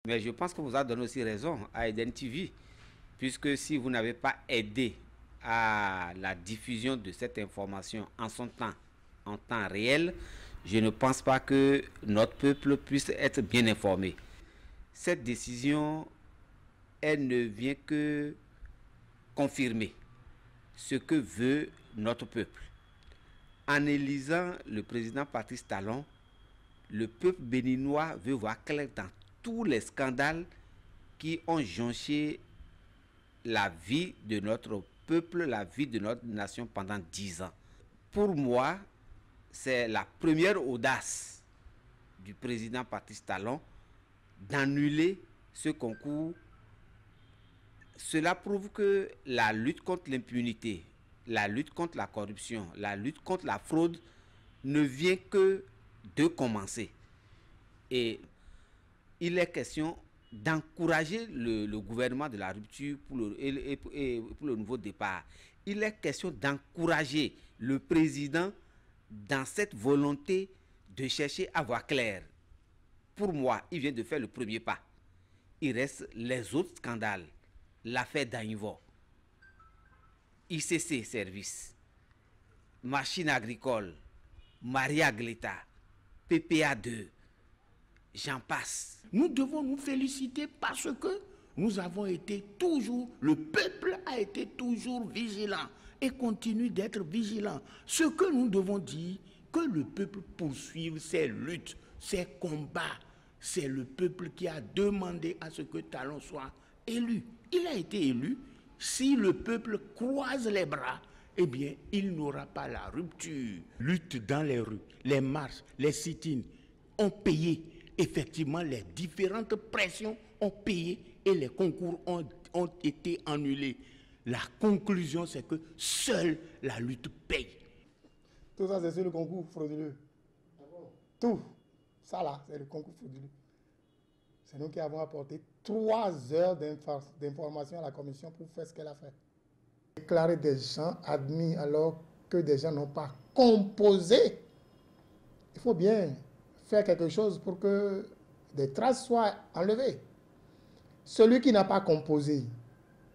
Mais je pense que vous avez donné aussi raison à Eden TV, puisque si vous n'avez pas aidé à la diffusion de cette information en son temps, en temps réel, je ne pense pas que notre peuple puisse être bien informé. Cette décision, elle ne vient que confirmer ce que veut notre peuple. En élisant le président Patrice Talon, le peuple béninois veut voir clair dans tous les scandales qui ont jonché la vie de notre peuple, la vie de notre nation pendant 10 ans. Pour moi, c'est la première audace du président Patrice Talon d'annuler ce concours. Cela prouve que la lutte contre l'impunité, la lutte contre la corruption, la lutte contre la fraude ne vient que de commencer. Et il est question d'encourager le gouvernement de la rupture pour le nouveau départ. Il est question d'encourager le président dans cette volonté de chercher à voir clair. Pour moi, il vient de faire le premier pas. Il reste les autres scandales. L'affaire d'Anivo, ICC Service, Machine Agricole, Maria Gleta, PPA 2, j'en passe. Nous devons nous féliciter parce que nous avons été toujours, le peuple a été toujours vigilant et continue d'être vigilant. Ce que nous devons dire, que le peuple poursuive ses luttes, ses combats. C'est le peuple qui a demandé à ce que Talon soit élu. Il a été élu. Si le peuple croise les bras, eh bien, il n'aura pas la rupture. Lutte dans les rues, les marches, les sit-ins ont payé. Effectivement, les différentes pressions ont payé et les concours ont été annulés. La conclusion, c'est que seule la lutte paye. Tout ça, c'est sur le concours frauduleux. Tout. Ça là, c'est le concours frauduleux. C'est nous qui avons apporté 3 heures d'information à la commission pour faire ce qu'elle a fait. Déclarer des gens admis alors que des gens n'ont pas composé. Il faut bien faire quelque chose pour que des traces soient enlevées. Celui qui n'a pas composé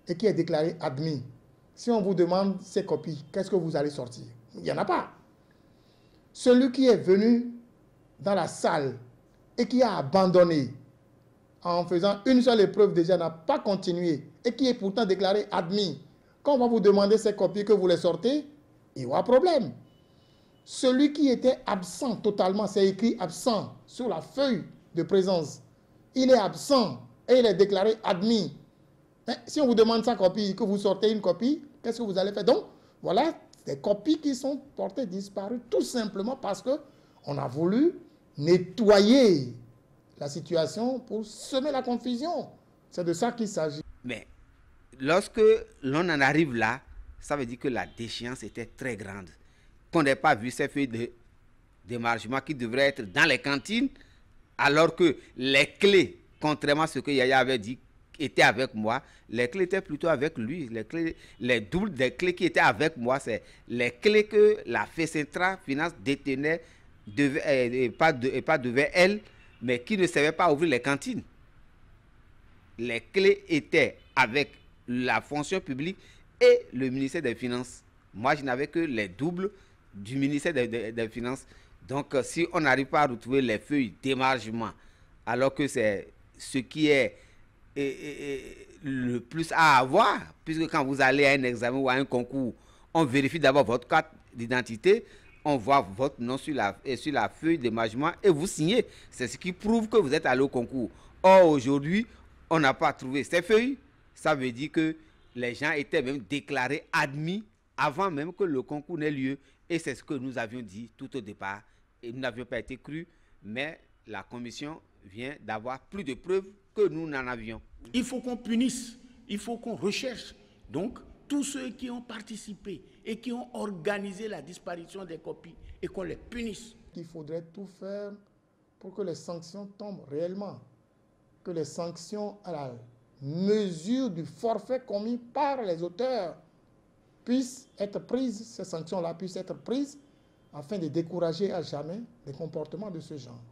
et qui est déclaré admis, si on vous demande ses copies, qu'est-ce que vous allez sortir? Il n'y en a pas. Celui qui est venu dans la salle et qui a abandonné en faisant une seule épreuve déjà n'a pas continué et qui est pourtant déclaré admis, quand on va vous demander ces copies que vous les sortez, il y aura problème. Celui qui était absent totalement, c'est écrit absent sur la feuille de présence. Il est absent et il est déclaré admis. Mais si on vous demande sa copie, que vous sortez une copie, qu'est-ce que vous allez faire? Donc, voilà des copies qui sont portées disparues tout simplement parce qu'on a voulu nettoyer la situation pour semer la confusion. C'est de ça qu'il s'agit. Mais lorsque l'on en arrive là, ça veut dire que la déchéance était très grande. Qu'on n'ait pas vu ces feuilles de démarchement qui devraient être dans les cantines, alors que les clés, contrairement à ce que Yaya avait dit, étaient avec moi, les clés étaient plutôt avec lui. Les doubles des clés qui étaient avec moi, c'est les clés que la FECENTRA Finance détenait, pas devait elle, mais qui ne savait pas ouvrir les cantines. Les clés étaient avec la fonction publique et le ministère des Finances. Moi, je n'avais que les doubles du ministère des Finances. Donc, si on n'arrive pas à retrouver les feuilles d'émargement, alors que c'est ce qui est le plus à avoir, puisque quand vous allez à un examen ou à un concours, on vérifie d'abord votre carte d'identité, on voit votre nom sur la feuille d'émargement et vous signez. C'est ce qui prouve que vous êtes allé au concours. Or, aujourd'hui, on n'a pas trouvé ces feuilles. Ça veut dire que les gens étaient même déclarés admis avant même que le concours n'ait lieu. Et c'est ce que nous avions dit tout au départ. Et nous n'avions pas été crus, mais la commission vient d'avoir plus de preuves que nous n'en avions. Il faut qu'on punisse, il faut qu'on recherche. Donc, tous ceux qui ont participé et qui ont organisé la disparition des copies et qu'on les punisse. Il faudrait tout faire pour que les sanctions tombent réellement. Que les sanctions à la mesure du forfait commis par les auteurs puissent être prises, ces sanctions-là puissent être prises afin de décourager à jamais les comportements de ce genre.